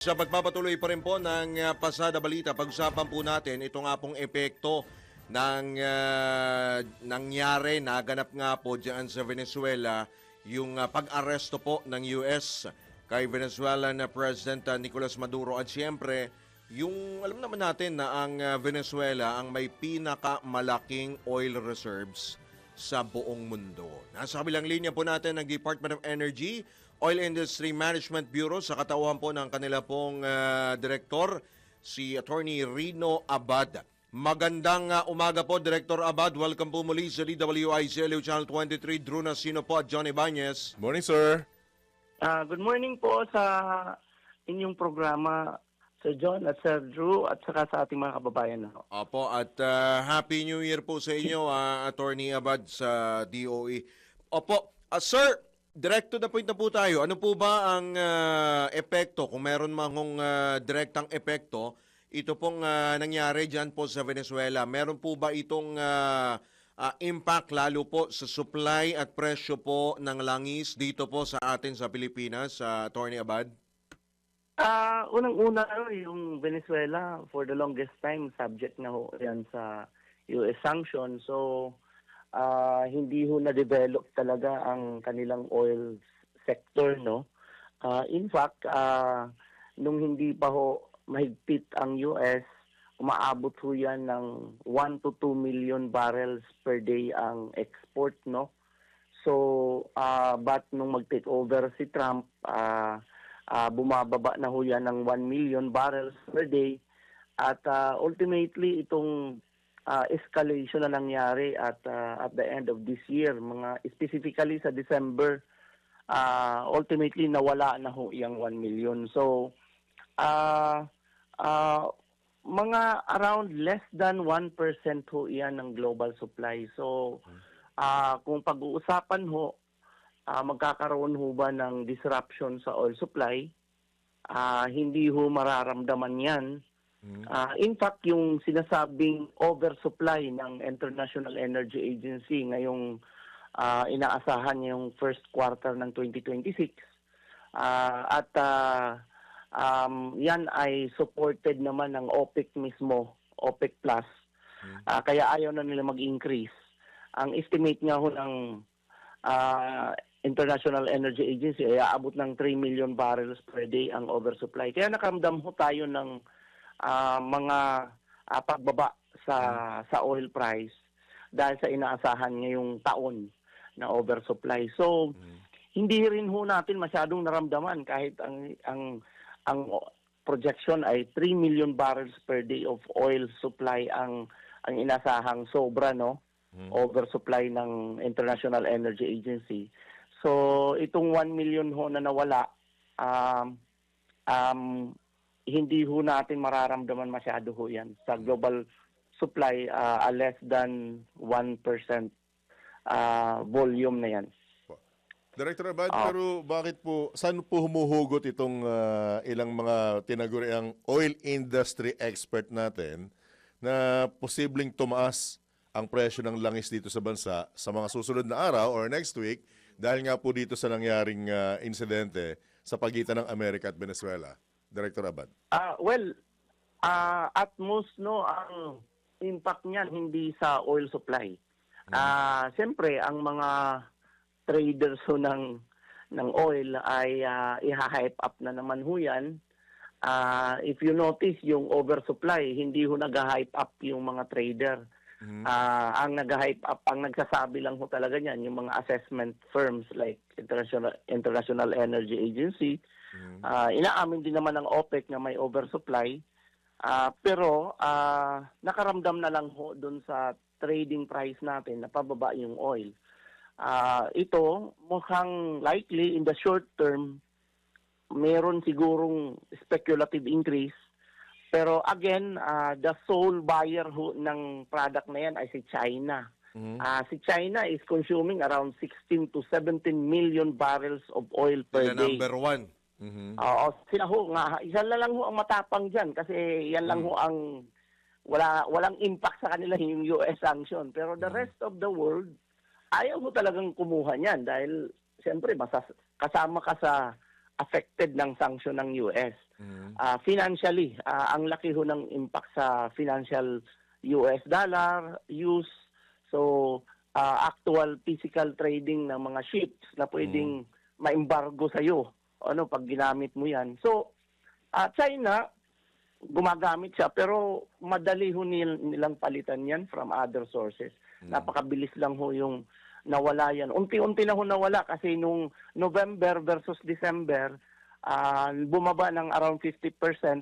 Sa pagpapatuloy pa rin po ng Pasada Balita, pag-usapan po natin ito nga pong epekto ng nangyari, naganap nga po dyan sa Venezuela, yung pag-aresto po ng US kay Venezuelan President Nicolas Maduro. At siyempre, yung alam naman natin na ang Venezuela ang may pinakamalaking oil reserves sa buong mundo. Nasa kabilang linya po natin ng Department of Energy, Oil Industry Management Bureau sa katauhan po ng kanila pong direktor, si Attorney Rino Abad. Magandang umaga po, Director Abad. Welcome po muli sa DWIZ Channel 23. Drew Nasino po at John Ibanez. Morning, sir. Good morning po sa inyong programa, Sir John at Sir Drew at saka sa ating mga kababayan. Opo, at Happy New Year po sa inyo, Attorney Abad sa DOE. Opo, sir, direct to the point na po tayo. Ano po ba ang epekto, kung meron mang direktang epekto, ito pong nangyari dyan po sa Venezuela? Meron po ba itong impact lalo po sa supply at presyo po ng langis dito po sa atin sa Pilipinas, Attorney Abad? Unang-una, yung Venezuela, for the longest time, subject na ho yan sa US sanction. So, hindi ho na-develop talaga ang kanilang oil sector, no? In fact, nung hindi pa ho mahigpit ang US, umaabot ho yan ng 1 to 2 million barrels per day ang export, no? So, but nung mag-take over si Trump, bumababa na ho yan ng 1 million barrels per day. At ultimately, itong escalation na nangyari at the end of this year, specifically sa December, ultimately nawala na ho yung 1 million. So, mga around less than 1% ho yan ng global supply. So, kung pag-uusapan ho, magkakaroon ho ba ng disruption sa oil supply, hindi ho mararamdaman yan. In fact, yung sinasabing oversupply ng International Energy Agency ngayong inaasahan yung first quarter ng 2026, at yan ay supported naman ng OPEC mismo, OPEC Plus, kaya ayaw na nila mag-increase. Ang estimate nga ho ng International Energy Agency ay aabot ng 3 million barrels per day ang oversupply. Kaya nakaramdam ho tayo ng mga pagbaba sa oil price dahil sa inaasahan ngayong taon na oversupply. So, hindi rin ho natin masyadong naramdaman kahit ang projection ay 3 million barrels per day of oil supply ang inasahang sobra, no? Oversupply ng International Energy Agency. So, itong 1 million ho na nawala, hindi ho natin mararamdaman masyado ho yan. Sa global supply, less than 1% volume na yan. Director Abad, pero bakit po, saan po humuhugot itong ilang mga tinaguriang oil industry expert natin na posibleng tumaas ang presyo ng langis dito sa bansa sa mga susunod na araw or next week dahil nga po dito sa nangyaring insidente sa pagitan ng Amerika at Venezuela? Director Abad. At most, no, ang impact niyan hindi sa oil supply. Siyempre, ang mga traders ho ng oil ay i-hype up na naman ho yan. If you notice, yung oversupply, hindi ho nag-hype up yung mga trader. Ang nag-hype up, ang nagsasabi lang ho talaga niyan, yung mga assessment firms like International Energy Agency. Inaamin din naman ng OPEC na may oversupply. Pero nakaramdam na lang ho dun sa trading price natin na pababa yung oil. Ito, mukhang likely in the short term, meron sigurong speculative increase. Pero again, the sole buyer ho ng product na yan ay si China. Si China is consuming around 16 to 17 million barrels of oil per day. Number one. Sila ho nga, isa na lang ho ang matapang dyan kasi yan lang ho ang walang impact sa kanila yung US sanction. Pero the rest of the world, ayaw ho talagang kumuha niyan dahil siyempre kasama ka sa affected ng sanction ng US. Mhm. Financially, ang laki ho ng impact sa financial US dollar use. So, actual physical trading ng mga ships na pwedeng ma-embargo sa iyo pag ginamit mo yan. So, China, gumagamit siya pero madali ho nilang palitan yan from other sources. Napakabilis lang ho yung nawala yan. Unti-unti na ho nawala kasi nung November versus December, bumaba ng around 50%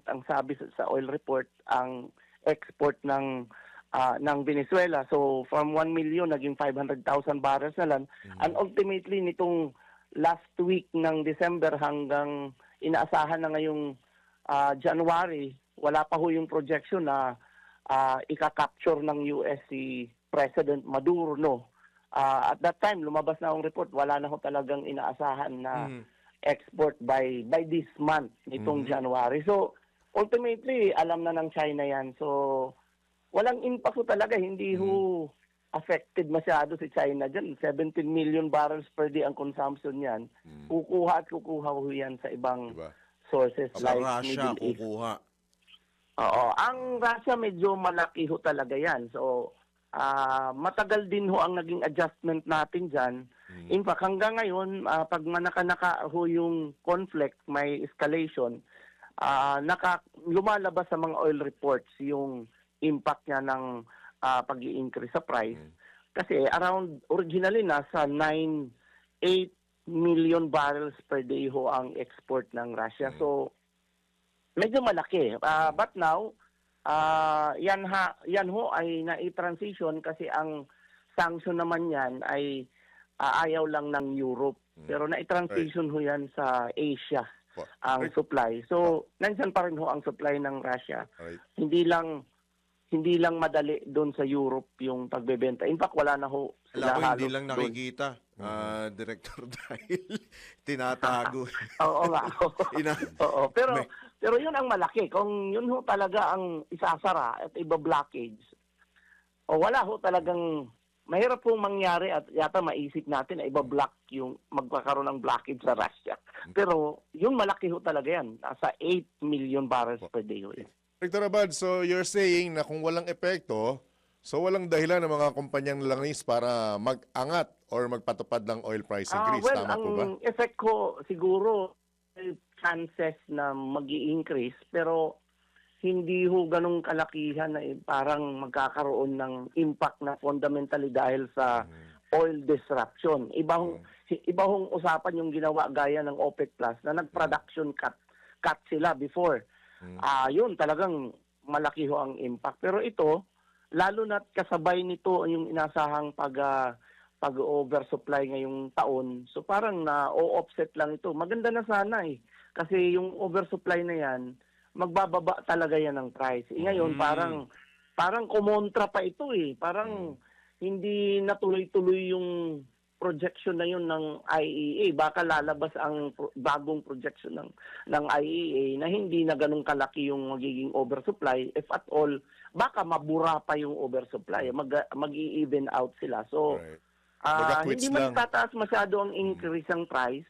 ang sabi sa oil report ang export ng Venezuela. So from 1 million naging 500,000 barrels na lang. And ultimately nitong last week ng December hanggang inaasahan na ngayong January, wala pa ho yung projection na ika-capture ng US si President Maduro, no. At that time, lumabas na ang report, wala na ho talagang inaasahan na export by this month, nitong January. So, ultimately, alam na ng China yan. So, walang impact ho talaga. Hindi ho affected masyado si China dyan. 17 million barrels per day ang consumption yan. Kukuha at kukuha ho yan sa ibang Diba? sources Sa like Russia, Middle East. kukuha. Oo, ang Russia medyo malaki ho talaga yan. So, matagal din ho ang naging adjustment natin dyan. In fact, hanggang ngayon, pag manaka-naka ho yung conflict, may escalation, lumalabas sa mga oil reports yung impact niya ng pag-i-increase sa price. Kasi originally nasa 8 million barrels per day ho ang export ng Russia. So, medyo malaki. But now, yan ho ay na-transition kasi ang sanction naman yan ay ayaw lang ng Europe. Pero na-transition ho yan sa Asia ang supply. So, nandyan pa rin ho ang supply ng Russia. Right. Hindi lang madali doon sa Europe yung pagbebenta. In fact, wala na ho Alam sila ko, hindi halos lang doon. nakikita, Director, dahil tinatago. Oo nga. Ina- Oo, May- pero yun ang malaki. Kung yun ho talaga ang isasara at iba-blockage, wala ho talagang, mahirap pong mangyari at yata maisip natin na iba-block yung magkakaroon ng blockage sa Russia. Pero yung malaki ho talaga yan. Nasa 8 million barrels per day ho yan. Director Abad, so you're saying na kung walang epekto, so walang dahilan ng mga kumpanyang langis para mag-angat or magpatupad ng oil price increase. Well, Tama po ba? ang effect ko siguro may chances na mag-i-increase pero hindi ho ganong kalakihan na parang magkakaroon ng impact na fundamentally dahil sa oil disruption. Iba hong usapan yung ginawa gaya ng OPEC Plus na nag-production cut sila before. Yun talagang malaki ho ang impact. Pero ito, lalo na kasabay nito yung inasahang pag-oversupply ngayong taon. So parang na-offset lang ito. Maganda na sana eh. Kasi yung oversupply na yan, magbababa talaga yan ng price. Ngayon parang kumontra pa ito eh. Parang hindi natuloy-tuloy yung projection na yun ng IEA. Baka lalabas ang bagong projection ng IEA na hindi na ganun kalaki yung magiging oversupply. If at all, baka mabura pa yung oversupply. Mag-i-even out sila. So, Right. Baga-quits hindi man lang. tataas masyado ang increase ng price,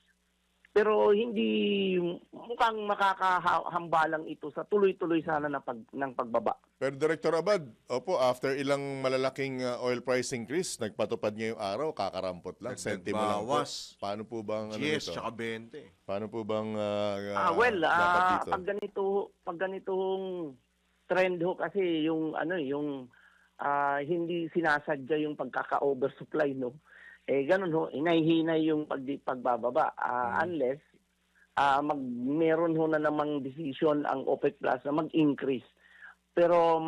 pero hindi mukhang makakahambalang ito sa tuloy-tuloy sana ng pagbaba. Pero Director Abad, opo, after ilang malalaking oil price increase, nagpatupad niya yung araw, kakarampot lang, sentimo lang po. Nagbawas. Paano po bang ano Yes, nito? tsaka 20. Paano po bang dapat dito? Pag ganitong trend ho kasi yung hindi sinasadya yung pagkaka-oversupply, no. Ganun ho, inay-hinay yung pagbababa unless meron ho na namang decision ang OPEC Plus na mag-increase. Pero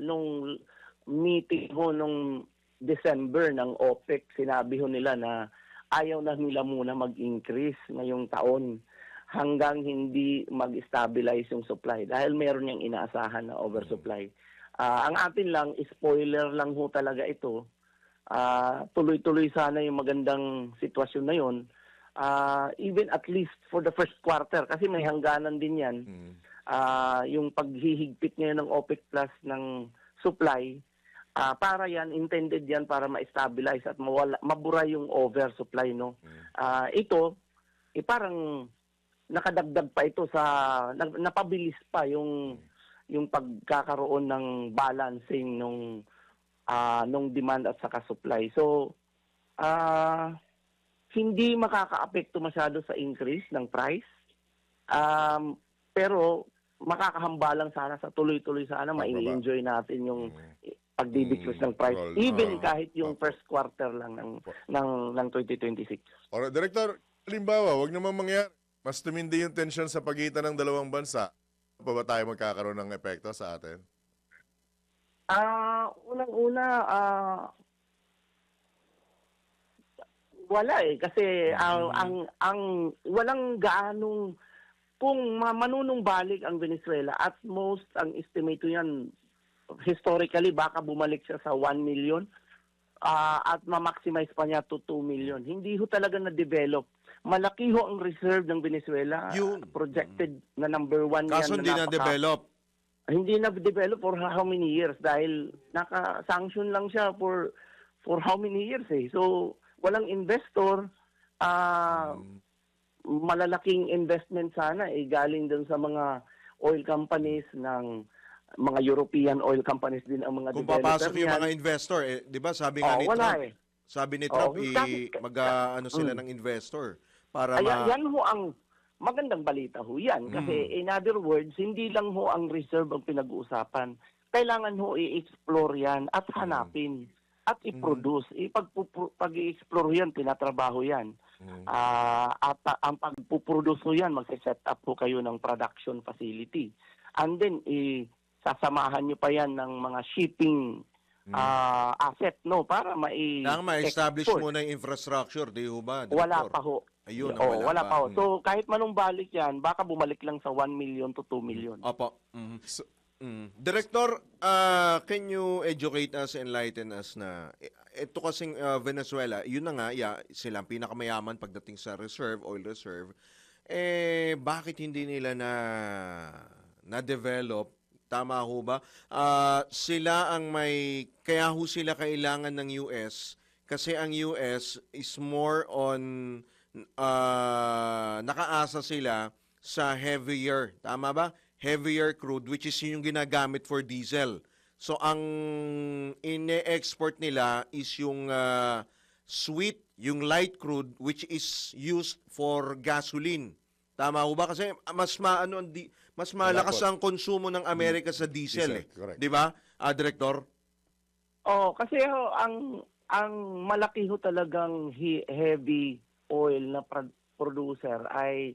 nung meeting ho nung December ng OPEC, sinabi ho nila na ayaw na nila muna mag-increase ngayong taon hanggang hindi mag-stabilize yung supply dahil meron niyang inaasahan na oversupply. Ang atin lang, spoiler lang ho talaga ito. Tuloy-tuloy sana yung magandang sitwasyon na yun. Even at least for the first quarter kasi may hangganan din yan. Yung paghihigpit ngayon ng OPEC Plus ng supply, para yan, intended yan para ma-stabilize at mabura yung oversupply, no. Ito, parang nakadagdag pa ito sa napabilis pa yung pagkakaroon ng balancing nung demand at saka supply. So hindi makakaapekto masyado sa increase ng price. Pero makakahambalang sana sa tuloy-tuloy sana mai-enjoy natin yung pagdi-decrease ng price even kahit yung first quarter lang ng 2026. Alright, Director, halimbawa, wag naman mangyari. Mas tumindi yung tension sa pagitan ng dalawang bansa. Pa ba tayo magkakaroon ng epekto sa atin? Unang-una, wala kasi ang walang gaanong kung manunumbalik ang Venezuela, at most ang estimate yan historically baka bumalik siya sa 1 million at ma-maximize pa niya to 2 million. Hindi ho talaga na-develop. Malaki ho ang reserve ng Venezuela. Projected na number 1 yan. Kaso hindi na-develop. Hindi na-develop for how many years dahil naka-sanction lang siya for how many years eh. So, walang investor. Malalaking investment sana galing dun sa mga oil companies ng mga European oil companies din ang mga Kung developer papasok yung mga investor, di ba sabi nga ni wala Trump, sabi ni Trump, mag-ano sila ng investor para yan ho ang magandang balita ho yan. Kasi in other words, hindi lang ho ang reserve ang pinag-uusapan. Kailangan ho i-explore yan at hanapin at i-produce. Pag-i-explore yan, tinatrabaho yan. At ang pagpuproduce ho yan, mag-set up ho kayo ng production facility. And then, sasamahan nyo pa yan ng mga shipping asset, no? Para ma-establish muna yung infrastructure, di ho ba? Director? Wala pa ho. Ayun, wala pa ho. So, kahit manong balik yan, baka bumalik lang sa 1 million to 2 million. Opo. Director, can you educate us, enlighten us na ito kasing Venezuela, yun na nga, sila ang pinakamayaman pagdating sa oil reserve. Bakit hindi nila na-develop? Tama ho ba? Sila ang kaya ho sila kailangan ng US kasi ang US is more on, nakaasa sila sa heavier, tama ba? Heavier crude, which is yung ginagamit for diesel. So, ang ine-export nila is yung sweet, yung light crude, which is used for gasoline. Tama ho ba? Kasi mas malakas ang konsumo ng Amerika sa diesel. Di ba, Director? Kasi ang malaki ho talagang heavy oil na producer ay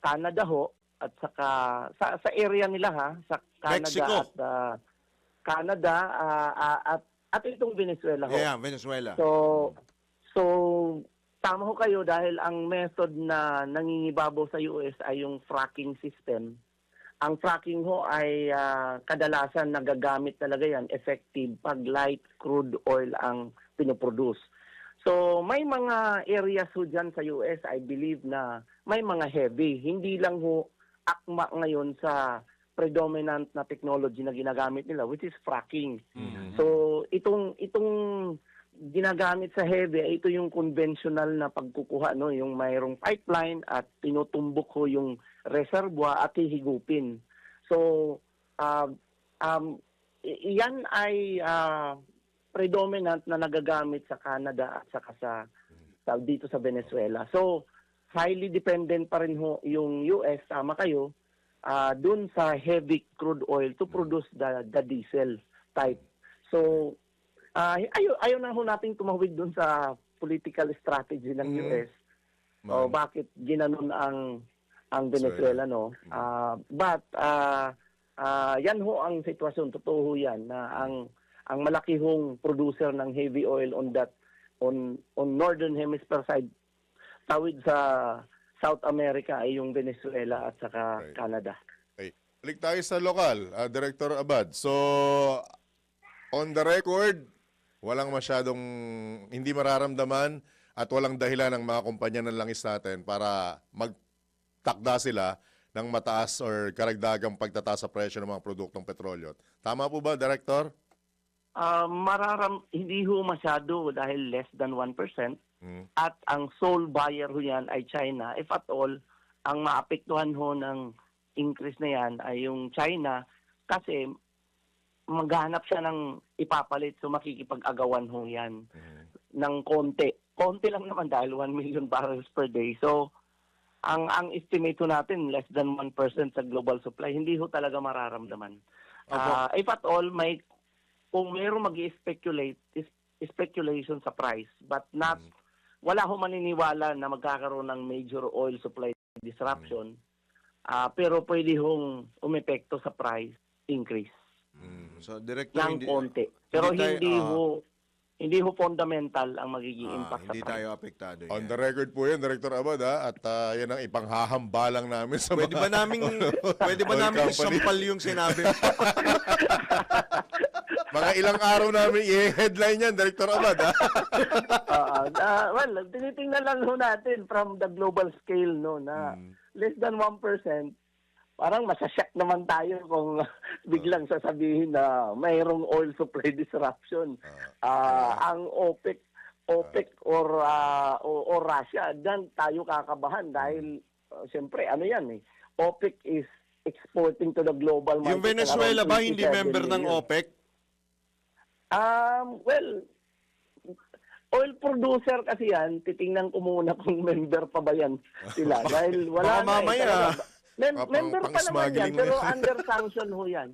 Canada ho, at saka sa area nila sa Canada, Mexico. Canada at itong Venezuela ho. Yeah, Venezuela. So tama ho kayo dahil ang method na nangingibabaw sa US ay yung fracking system. Ang fracking ho ay kadalasan nagagamit talaga yan effective pag light crude oil ang pinoproduce. So may mga areas ho dyan sa US, I believe na may mga heavy. Hindi lang ho akma ngayon sa predominant na technology na ginagamit nila, which is fracking. So itong ginagamit sa heavy, ito yung conventional na pagkukuha, no, yung mayroong pipeline at tinutumbok ho yung reservoir at hihigupin. So iyan ay predominant na nagagamit sa Canada at saka dito sa Venezuela. So highly dependent pa rin ho yung US, tama kayo, dun sa heavy crude oil to produce the diesel type. So, ayaw na ho nating tumawid dun sa political strategy ng US. Bakit ginanon ang Venezuela, no? But, yan ho ang sitwasyon. Totoo ho yan na ang malaki hong producer ng heavy oil on northern hemisphere side, tawid sa South America ay yung Venezuela at saka Canada. Okay. Balik tayo sa lokal, Director Abad. So, on the record, walang masyadong, hindi mararamdaman at walang dahilan ng mga kumpanya ng langis natin para magtakda sila ng mataas or karagdagang pagtataas sa presyo ng mga produktong petrolyo. Tama po ba, Director? Hindi ho masyado dahil less than 1%. At ang sole buyer ho yan ay China. If at all, ang maapektuhan ho ng increase na yan ay yung China kasi maghanap siya ng ipapalit, so makikipag-agawan ho yan ng konti. Konti lang naman dahil 1 million barrels per day. So, ang estimate ho natin, less than 1% sa global supply, hindi ho talaga mararamdaman. If at all, kung mayroong mag-speculate, speculation sa price, but wala ho maniniwala na magkakaroon ng major oil supply disruption, pero pwede hong umepekto sa price increase So, Director, ng konti. Pero hindi ho fundamental ang magiging impact sa hindi price. tayo apektado On yan. the record po yan, Director Abad, at yan ang ipanghahambalang namin sa Pwede ba naming oil company. isampal yung sinabi? Mga ilang araw namin i-headline yan, Director Abad, ha? Well, tinitingnan lang ho natin from the global scale no na less than 1%, parang masasyak naman tayo kung biglang sasabihin na mayroong oil supply disruption. Ang OPEC or Russia, dan tayo kakabahan dahil siyempre ano yan OPEC is exporting to the global market. Yung Venezuela ba hindi 27 member ng million. OPEC? Well, oil producer kasi yan, titingnan ko muna kung member pa ba yan sila. Dahil wala Baka mamaya. talaga. Member pa naman yan, Pang-smuggling pero na yan. under sanction ho yan.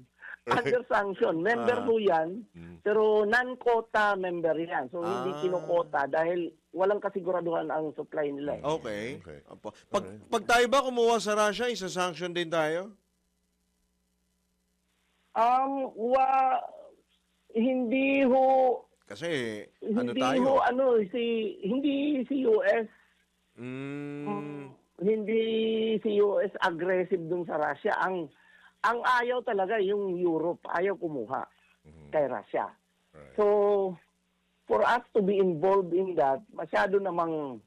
Under sanction. Member ho yan, pero non-quota member yan. So, hindi kinukota dahil walang kasiguraduhan ang supply nila. Okay. Okay. Opo. Pag tayo ba kumuha sa Russia, isa-sanction din tayo? Hindi ho Kasi, hindi tayo? ho hindi si US hindi si US aggressive dun sa Russia. Ang ayaw talaga yung Europe, ayaw kumuha kay Russia. Right. So for us to be involved in that, masyadong namang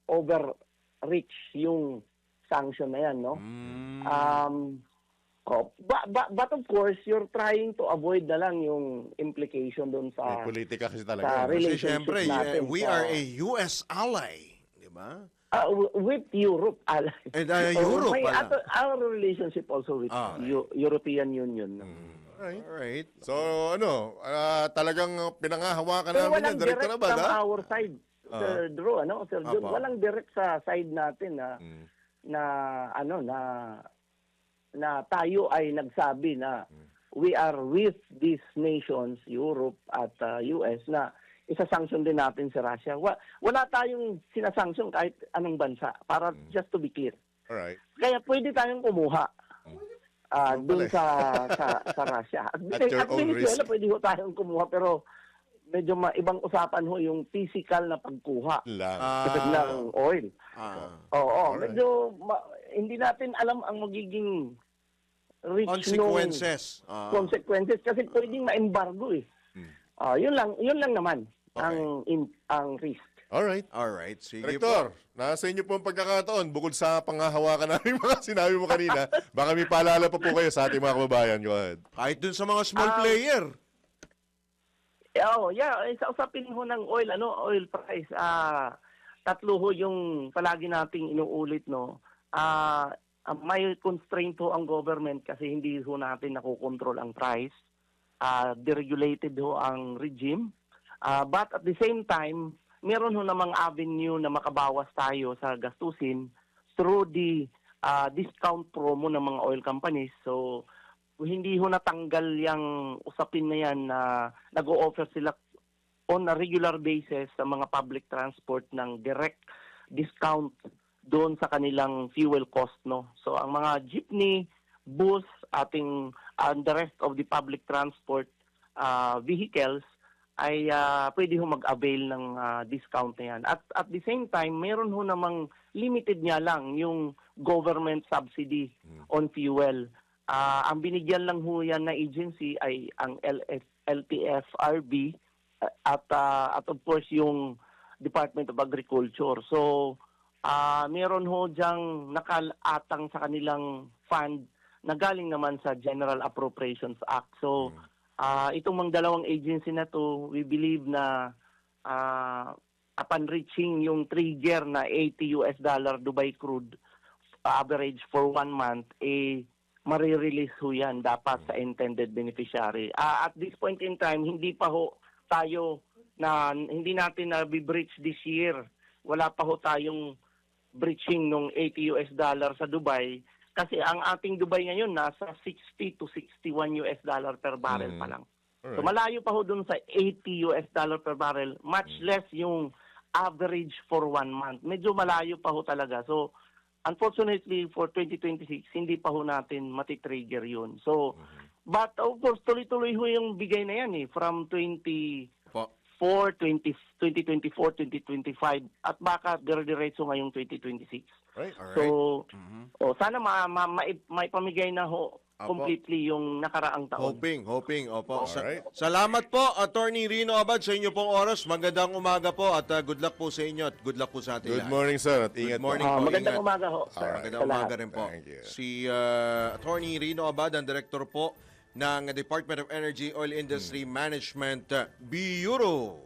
overreach yung sanction na yan, no? But of course, you're trying to avoid na lang yung implication doon sa Politika kasi sa talaga. Kasi relationship syempre, natin. we are a US ally. Di ba? With Europe, Europe pala. Our relationship also with European Union. Alright. So, talagang pinangahawakan Pero namin walang yan, Director direct Abad, from ha? our side, Sir Drew, Sir John, Apa. walang direct sa side natin na tayo ay nagsabi na we are with these nations, Europe at US, na isa-sanction din natin si Russia. Wala tayong sinasanction kahit anong bansa, para just to be clear. Alright. Kaya pwede tayong kumuha doon pala sa Russia. At your own Venezuela, risk. pwede ho tayong kumuha, pero medyo ibang usapan ho yung physical na pagkuha Lang. ng oil. Oo, Alright. medyo hindi natin alam ang magiging reach Consequences. consequences kasi pwedeng ma-embargo yun lang naman ang risk. Alright. Alright. Sige Director, po. nasa inyo po ang pagkakataon. Bukod sa panghahawakan namin mga sinabi mo kanina, baka may paalala pa po kayo sa ating mga kababayan. Go ahead. Kahit dun sa mga small player. Sa usapin ho ng oil price, tatlo ho yung palagi nating inuulit, no. May constraint ho ang government kasi hindi ho natin nakokontrol ang price. Deregulated ho ang regime. But at the same time, meron ho namang avenue na makabawas tayo sa gastusin through the discount promo ng mga oil companies. So, hindi ho natanggal yung usapin na yan na nag-o-offer sila on a regular basis sa mga public transport ng direct discount doon sa kanilang fuel cost, no. So, ang mga jeepney, bus, and the rest of the public transport vehicles ay pwede ho mag-avail ng discount na yan. At the same time, meron ho namang limited nga lang yung government subsidy on fuel. Ang binigyan lang ho yan na agency ay ang LTFRB at of course yung Department of Agriculture. So, meron ho diyang nakalatang sa kanilang fund na galing naman sa General Appropriations Act. So, itong mga dalawang agency na to, we believe na upon reaching yung trigger na $80 Dubai crude average for 1 month, marirelease ho yan dapat sa intended beneficiary. At this point in time, hindi pa ho tayo hindi natin na breach this year. Wala pa ho tayong breaching ng $80 sa Dubai kasi ang ating Dubai ngayon nasa $60 to $61 per barrel pa lang. Alright. So malayo pa ho dun sa $80 per barrel, much less yung average for 1 month. Medyo malayo pa ho talaga. So unfortunately for 2026, hindi pa ho natin matitrigger yun. So, but of course, tuloy-tuloy ho yung bigay na yan from 2024, 2025, at baka dire-diretso ngayong 2026. Right? So, sana maipamigay na ho Apo. completely yung nakaraang taon. Hoping. Opo. Alright. Salamat po, Attorney Rino Abad, sa inyo pong oras. Magandang umaga po at good luck po sa inyo at good luck po sa ating Good lahat. morning, sir. At Good ingat morning po. po. Magandang ingat. umaga ho. sir, Magandang sa lahat. umaga rin po. Thank you. Si Attorney Rino Abad, ang Director po ng Department of Energy Oil Industry Management Bureau.